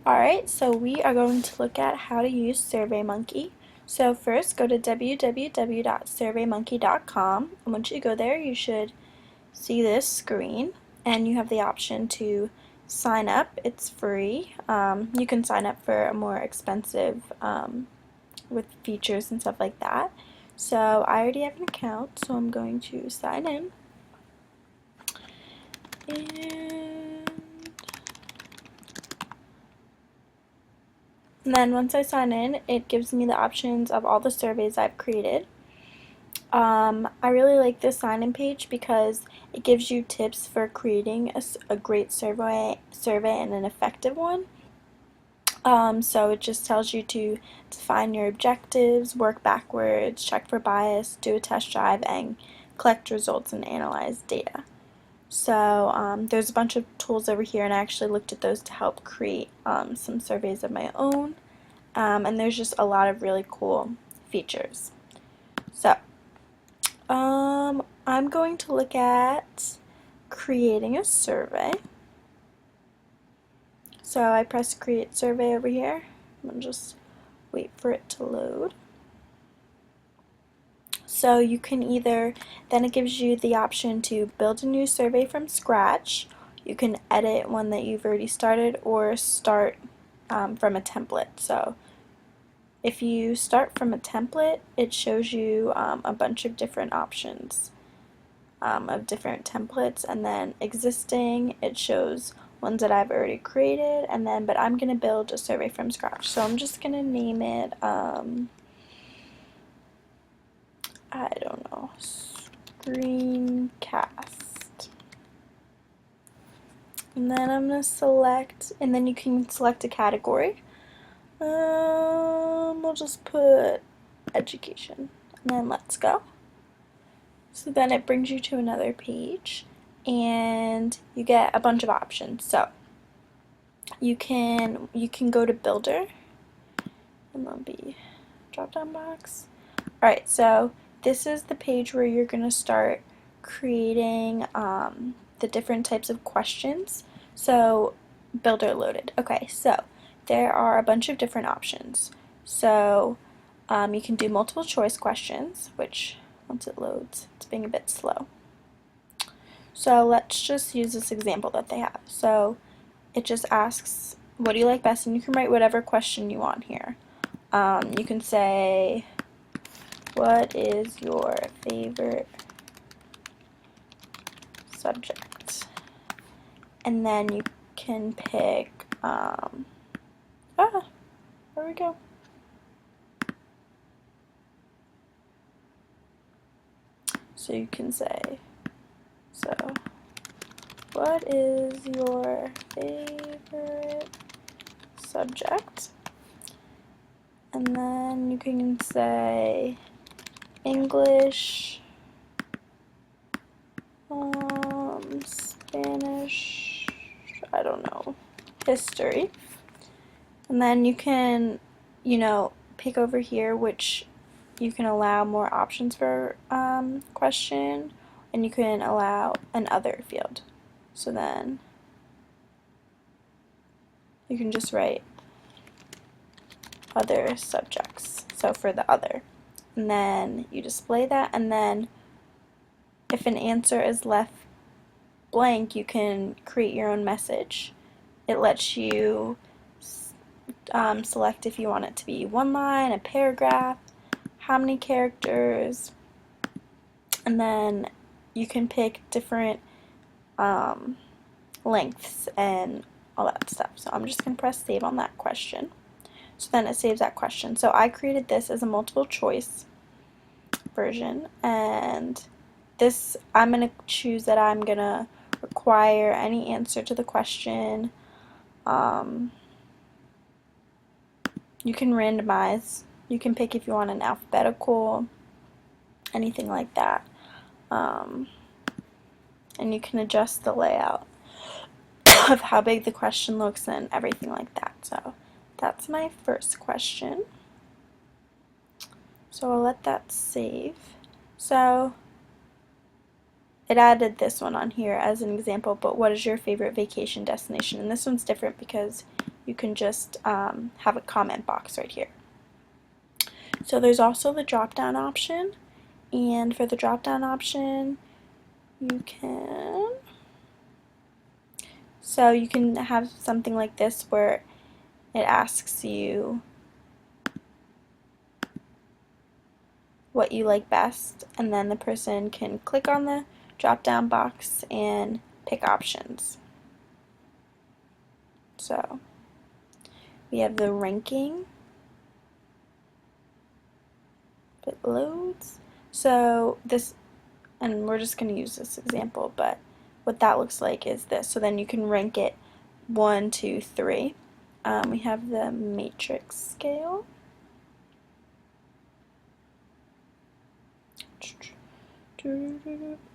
Alright, so we are going to look at how to use SurveyMonkey. So first, go to www.surveymonkey.com, and once you go there, you should see this screen, and you have the option to sign up. It's free. You can sign up for a more expensive with features and stuff like that. So I already have an account, so I'm going to sign in. And then once I sign in, it gives me the options of all the surveys I've created. I really like this sign-in page because it gives you tips for creating a great survey and an effective one. So it just tells you to define your objectives, work backwards, check for bias, do a test drive, and collect results and analyze data. So there's a bunch of tools over here, and I actually looked at those to help create some surveys of my own. And there's just a lot of really cool features. So I'm going to look at creating a survey. So I press create survey over here. I'll just wait for it to load. So you can then it gives you the option to build a new survey from scratch. You can edit one that you've already started, or start from a template. So if you start from a template, it shows you a bunch of different options of different templates, and then existing, it shows ones that I've already created, and then but I'm gonna build a survey from scratch. So I'm just gonna name it I don't know, Screencast. And then I'm gonna select, and then you can select a category. We'll just put education, and then let's go. So then it brings you to another page, and you get a bunch of options. So you can go to Builder, and there'll be a drop-down box. Alright, so this is the page where you're going to start creating the different types of questions. So Builder loaded. Okay, so there are a bunch of different options. So you can do multiple choice questions, which once it loads, it's being a bit slow. So let's just use this example that they have. So it just asks, what do you like best? And you can write whatever question you want here. You can say, what is your favorite subject? And then you can pick, there we go. So you can say, so what is your favorite subject? And then you can say English, Spanish, I don't know, history. And then you can, pick over here which you can allow more options for question, and you can allow an other field. So then you can just write other subjects, so for the other. And then you display that, and then if an answer is left blank, you can create your own message. It lets you select if you want it to be one line, a paragraph, how many characters, and then you can pick different lengths and all that stuff. So I'm just going to press save on that question. So then it saves that question. So I created this as a multiple choice version, and this I'm going to choose that I'm going to require any answer to the question. You can randomize. You can pick if you want an alphabetical, anything like that. And you can adjust the layout of how big the question looks and everything like that. So that's my first question. So I'll let that save. So it added this one on here as an example, but what is your favorite vacation destination? And this one's different because you can just have a comment box right here. So there's also the drop down option, and for the drop down option you can have something like this where it asks you what you like best, and then the person can click on the drop down box and pick options. So we have the ranking. It loads. So this, and we're just going to use this example, but what that looks like is this. So then you can rank it 1, 2, 3. We have the matrix scale.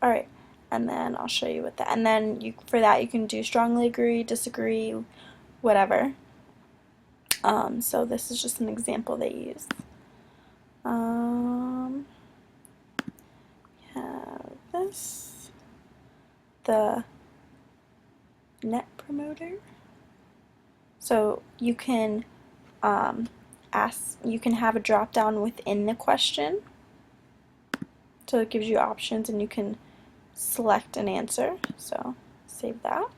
Alright, and then I'll show you what that, and then for that you can do strongly agree, disagree, whatever. So this is just an example they use. We have this, the net promoter. So you can you can have a drop down within the question. So it gives you options and you can select an answer. So save that.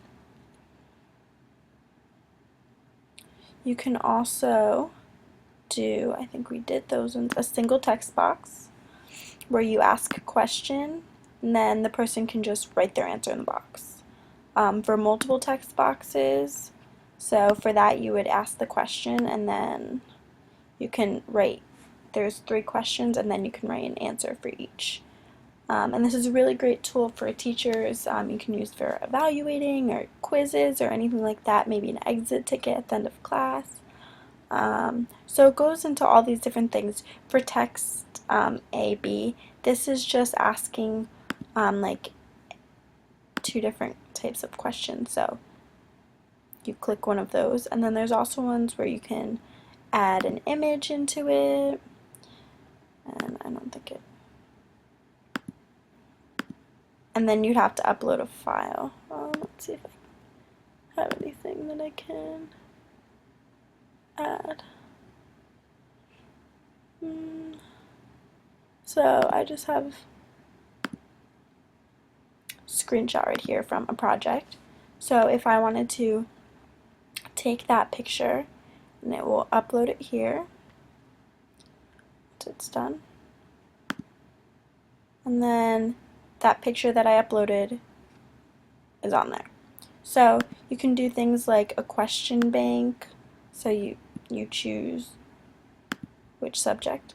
You can also do, I think we did those ones, a single text box where you ask a question and then the person can just write their answer in the box. For multiple text boxes, so for that you would ask the question and then you can write, there's 3 questions and then you can write an answer for each. And this is a really great tool for teachers. You can use for evaluating or quizzes or anything like that, maybe an exit ticket at the end of class. So it goes into all these different things. For text A, B, this is just asking like 2 different types of questions. So you click one of those, and then there's also ones where you can add an image into it, and I don't think it, and then you'd have to upload a file. Let's see if I have anything that I can add. So I just have a screenshot right here from a project. So if I wanted to take that picture, and it will upload it here once it's done, and then that picture that I uploaded is on there. So you can do things like a question bank, so you choose which subject.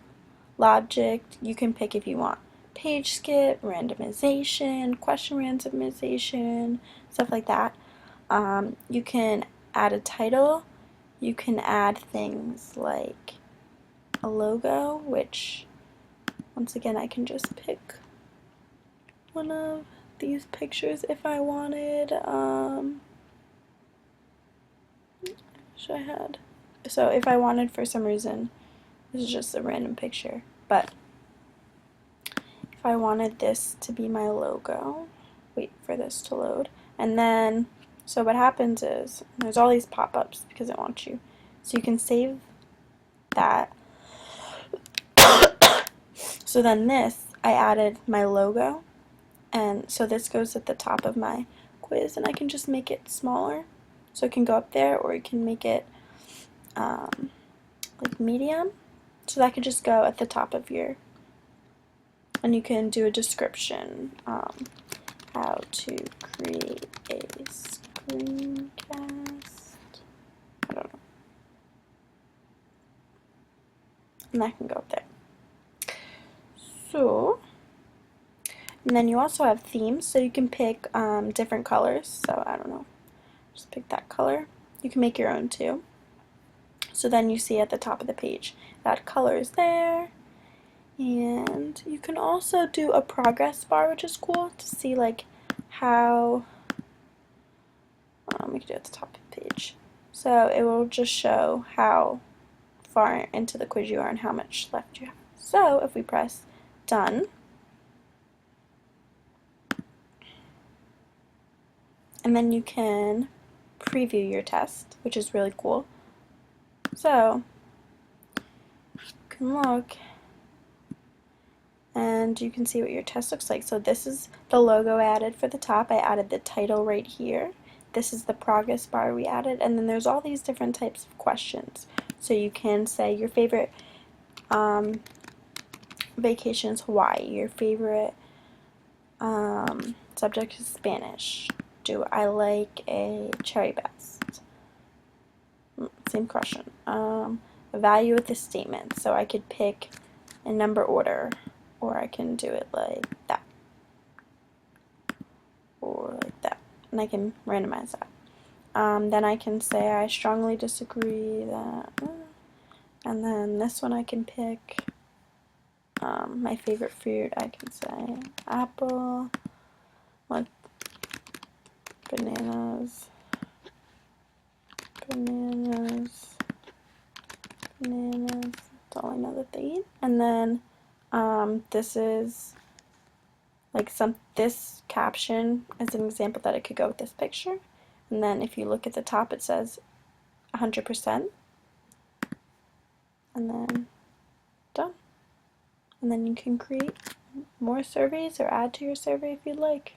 Logic, you can pick if you want page skip, randomization, question randomization, stuff like that. You can add a title. You can add things like a logo, which once again I can just pick one of these pictures if I wanted. So if I wanted, for some reason, this is just a random picture, but if I wanted this to be my logo, wait for this to load, and then so what happens is there's all these pop-ups because it wants you, so you can save that. So then this, I added my logo, and so this goes at the top of my quiz, and I can just make it smaller, so it can go up there, or you can make it like medium, so that could just go at the top of your, and you can do a description, how to create a screencast, I don't know, and that can go up there. So, and then you also have themes, so you can pick different colors, so I don't know, just pick that color. You can make your own too. So then you see at the top of the page that color is there, and you can also do a progress bar, which is cool to see like how, we can do it at the top of the page, so it will just show how far into the quiz you are and how much left you have. So if we press done, and then you can preview your test, which is really cool. So you can look and you can see what your test looks like. So this is the logo I added for the top. I added the title right here. This is the progress bar we added, and then there's all these different types of questions. So you can say your favorite vacation is Hawaii, your favorite subject is Spanish. Do I like a cherry best? Same question. Evaluate the statement. So I could pick a number order, or I can do it like that, or like that, and I can randomize that. Then I can say I strongly disagree that, and then this one I can pick my favorite fruit. I can say apple, like bananas, bananas, bananas. That's all I know that they eat. And then this is like this caption is an example that it could go with this picture. And then if you look at the top, it says 100%. And then done. And then you can create more surveys or add to your survey if you'd like.